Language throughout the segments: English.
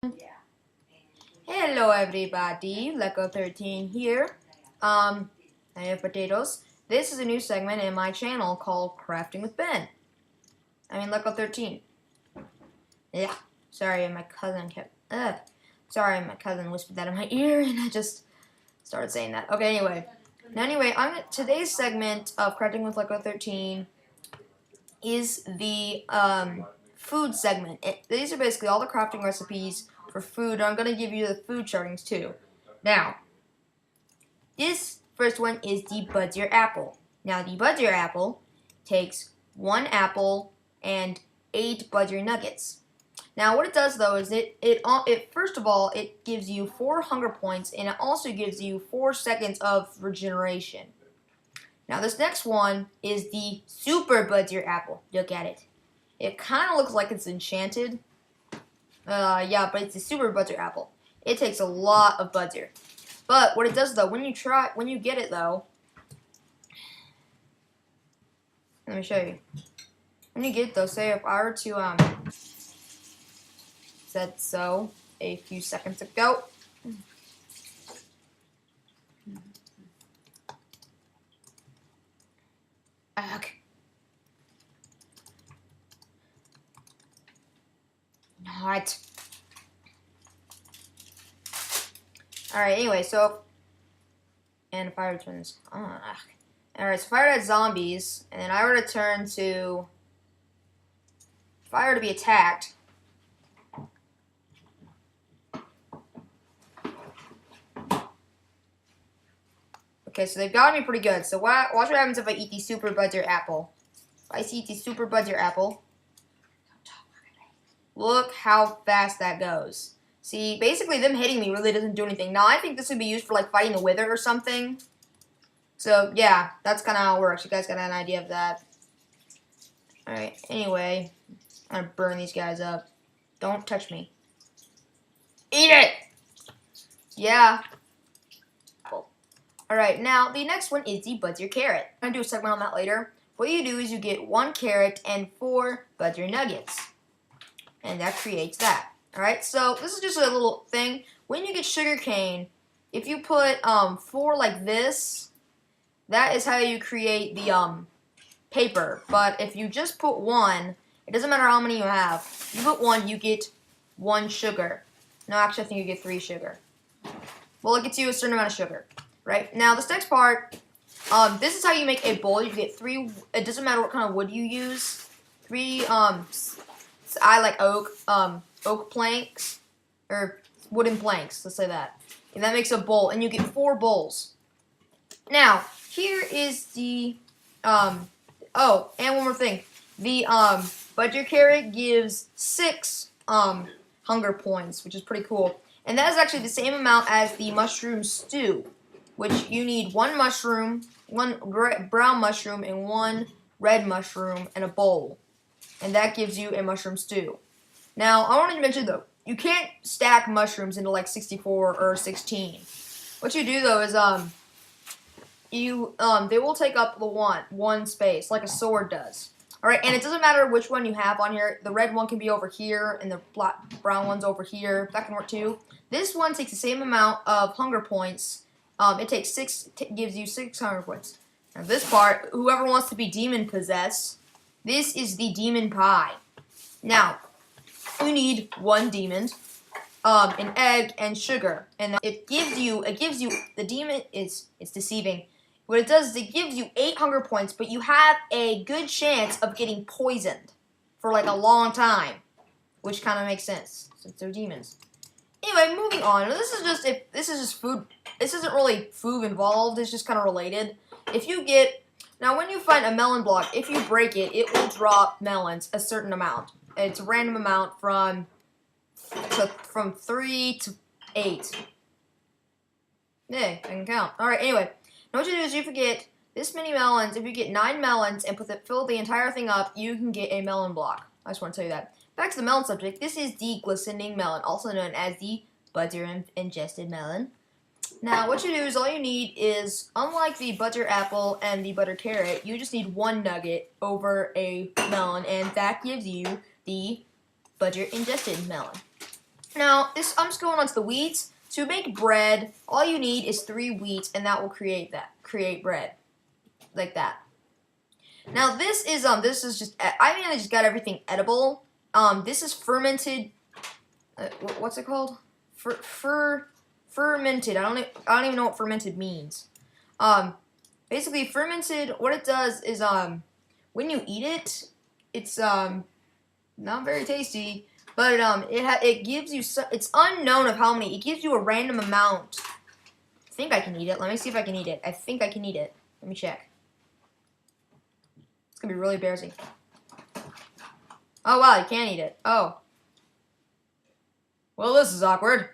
Hello everybody, Letgo13 here. I have potatoes. This is a new segment in my channel called Crafting with Ben. Letgo13. Yeah, sorry, my cousin whispered that in my ear and I just started saying that. Okay, anyway, today's segment of Crafting with Letgo13 is the food segment. These are basically all the crafting recipes for food. I'm going to give you the food chartings too. Now, this first one is the Bud's Your Apple. Now, the Bud's Your Apple takes 1 apple and 8 Bud's Your Nuggets. Now, what it does though is first of all, it gives you 4 hunger points and it also gives you 4 seconds of regeneration. Now, this next one is the Super Bud's Your Apple. Look at it. It kind of looks like it's enchanted. Yeah, but it's a Super Bud's Your Apple. It takes a lot of Bud's Your. But what it does though, when you get it though, let me show you. When you get it though, say if I were to said so a few seconds ago. Okay. Not. Alright, anyway, and if I were to turn this on. Alright, so if I were to zombies, and I were to turn to, if I were to be attacked, okay, so they've got me pretty good. So watch what happens if I eat the Super Bud's Your Apple. If I eat the Super Bud's Your Apple, look how fast that goes. See, basically them hitting me really doesn't do anything. Now, I think this would be used for like fighting the Wither or something. So, yeah, that's kind of how it works. You guys got an idea of that. Alright, anyway, I'm going to burn these guys up. Don't touch me. Eat it! Yeah. Alright, now the next one is the Bud's Your Carrot. I'm going to do a segment on that later. What you do is you get 1 carrot and 4 Bud's Your Nuggets. And that creates that. Alright, so this is just a little thing. When you get sugarcane, if you put 4 like this, that is how you create the paper. But if you just put 1, it doesn't matter how many you have. You put 1, you get 1 sugar. No, actually, I think you get 3 sugar. Well, it gets you a certain amount of sugar. Right? Now, this next part, this is how you make a bowl. You get 3, it doesn't matter what kind of wood you use. 3, I like oak planks, or wooden planks, let's say that. And that makes a bowl, and you get 4 bowls. Now, here is the, oh, and one more thing. The, Bud's Your Carrot gives 6, hunger points, which is pretty cool. And that is actually the same amount as the mushroom stew, which you need 1 mushroom, 1 brown mushroom, and 1 red mushroom, and a bowl. And that gives you a mushroom stew. Now, I wanted to mention, though, you can't stack mushrooms into, like, 64 or 16. What you do, though, is, they will take up the one space, like a sword does. Alright, and it doesn't matter which one you have on here. The red one can be over here, and the brown one's over here. That can work, too. This one takes the same amount of hunger points. It takes gives you 6 hunger points. Now, this part, whoever wants to be demon-possessed, this is the demon pie. Now, you need 1 demon, an egg, and sugar. And it gives you, the demon it's deceiving. What it does is it gives you 8 hunger points, but you have a good chance of getting poisoned for like a long time. Which kind of makes sense, since they're demons. Anyway, moving on. This is just food. This isn't really food involved, it's just kind of related. Now when you find a melon block, if you break it, it will drop melons a certain amount. It's a random amount from 3 to 8. Yeah, I can count. Alright, anyway. Now what you do is you get this many melons. If you get 9 melons and fill the entire thing up, you can get a melon block. I just want to tell you that. Back to the melon subject. This is the glistening melon, also known as the Bud's Your ingested melon. Now, what you do is all you need is, unlike the Bud's Your Apple and the Bud's Your Carrot, you just need 1 nugget over a melon, and that gives you the Bud's Your ingested melon. Now, I'm just going on to the wheat. To make bread, all you need is 3 wheat, and that will create bread, like that. Now, this is just, I mainly just got everything edible. This is fermented, what's it called? Fermented. I don't even know what fermented means. Basically, fermented, what it does is, when you eat it, it's, not very tasty. But it gives you, it's unknown of how many. It gives you a random amount. I think I can eat it. Let me see if I can eat it. I think I can eat it. Let me check. It's going to be really embarrassing. Oh, wow, you can't eat it. Oh. Well, this is awkward.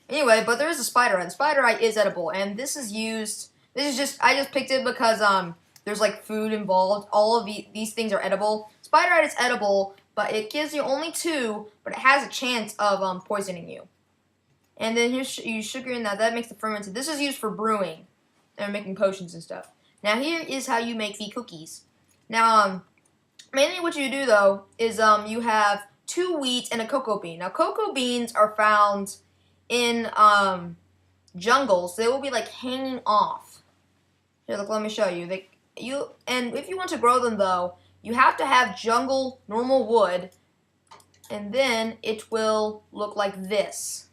Anyway, but there is a spider eye. The spider eye is edible, and this is used, I just picked it because, there's like food involved. All of these things are edible. Spider eye is edible, but it gives you only 2, but it has a chance of poisoning you. And then here's you sugar in that. That makes the fermented. This is used for brewing and making potions and stuff. Now here is how you make the cookies. Now mainly what you do though is you have 2 wheat and a cocoa bean. Now cocoa beans are found in jungles. They will be like hanging off. Here, look. Let me show you. And if you want to grow them though, you have to have jungle normal wood, and then it will look like this.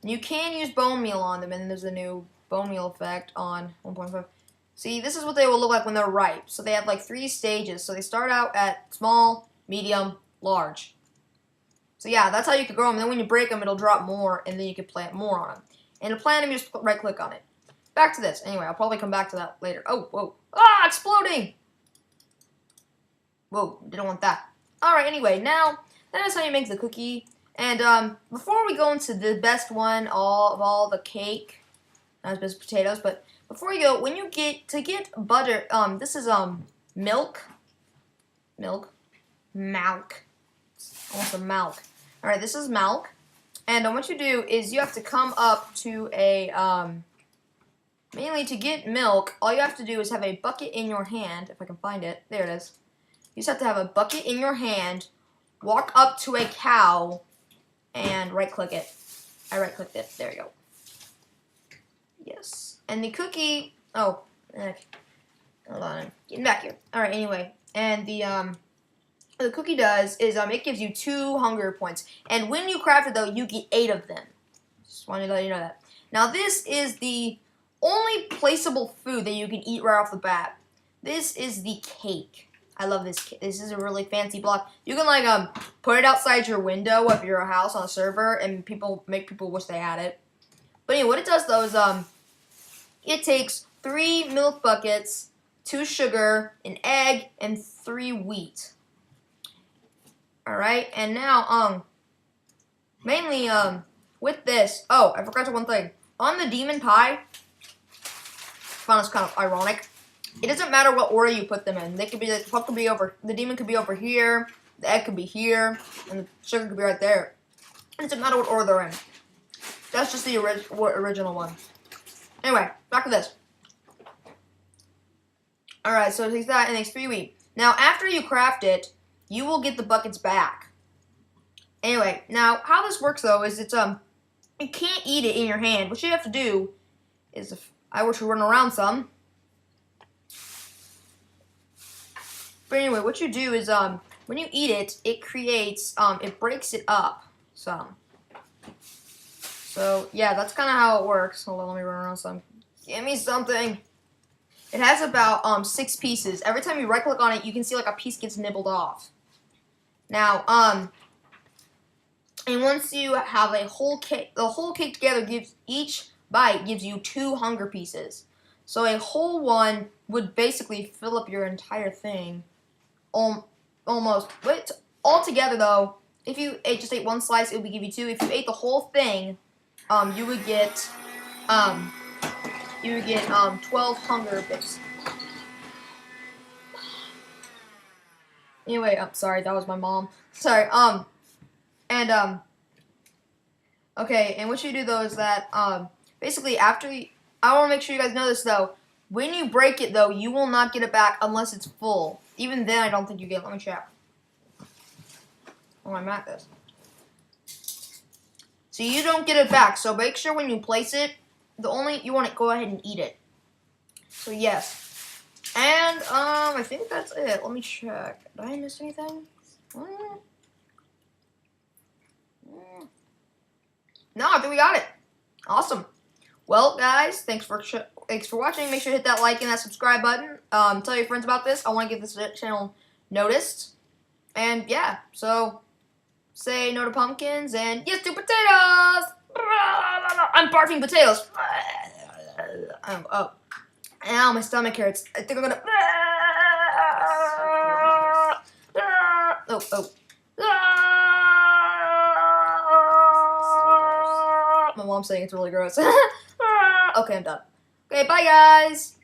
And you can use bone meal on them, and there's a new bone meal effect on 1.5. See, this is what they will look like when they're ripe. So they have like 3 stages. So they start out at small, medium, large. So yeah, that's how you can grow them. And then when you break them, it'll drop more, and then you can plant more on them. And to plant them, you just right-click on it. Back to this. Anyway, I'll probably come back to that later. Oh, whoa. Ah, exploding! Whoa, didn't want that. Alright, anyway, now, that is how you make the cookie. And, before we go into the best one of all the cake, not just potatoes, but before you go, when you get butter, this is, milk. Almost some milk. Alright, this is milk. And what you do is you have to come up to a, mainly to get milk, all you have to do is have a bucket in your hand, if I can find it. There it is. You just have to have a bucket in your hand, walk up to a cow, and right-click it. I right-clicked it. There you go. Yes. And the cookie... Oh. Hold on. Getting back here. Alright, anyway. And the cookie does is it gives you 2 hunger points. And when you craft it, though, you get 8 of them. Just wanted to let you know that. Now, this is the only placeable food that you can eat right off the bat. This is the cake. I love this cake. This is a really fancy block. You can like put it outside your window of your house on a server, and make people wish they had it. But anyway, what it does though is it takes 3 milk buckets, 2 sugar, an egg, and 3 wheat. All right, and now mainly with this. Oh, I forgot one thing. On the demon pie, I found this kind of ironic. It doesn't matter what order you put them in. They could be the demon could be over here, the egg could be here, and the sugar could be right there. It doesn't matter what order they're in. That's just the original one. Anyway, back to this. Alright, so it takes that and it takes 3 wheat. Now, after you craft it, you will get the buckets back. Anyway, now how this works though is you can't eat it in your hand. What you have to do is, if I were to run around some. But anyway, what you do is when you eat it, it creates it breaks it up some. So yeah, that's kind of how it works. Hold on, let me run around some. Give me something. It has about 6 pieces. Every time you right click on it, you can see like a piece gets nibbled off. Now and once you have a whole cake, the whole cake together each bite gives you 2 hunger pieces. So a whole one would basically fill up your entire thing. Almost. But all together though, if you just ate 1 slice, it would give you 2. If you ate the whole thing, you would get 12 hunger bits. Anyway, I'm sorry, that was my mom. Sorry, okay, and what you do though is that, basically after I want to make sure you guys know this though, when you break it though, you will not get it back unless it's full. Even then, I don't think you get it. Let me check. while I'm at this. So you don't get it back. So make sure when you place it, you want to go ahead and eat it. So yes. And I think that's it. Let me check. Did I miss anything? No, I think we got it. Awesome. Well, guys, thanks for watching. Make sure to hit that like and that subscribe button. Tell your friends about this. I want to get this channel noticed. And yeah, so say no to pumpkins and yes to potatoes. I'm barfing potatoes. Oh, ow, my stomach hurts. I think I'm gonna. Oh. My mom's saying it's really gross. Okay, I'm done. Okay, bye guys.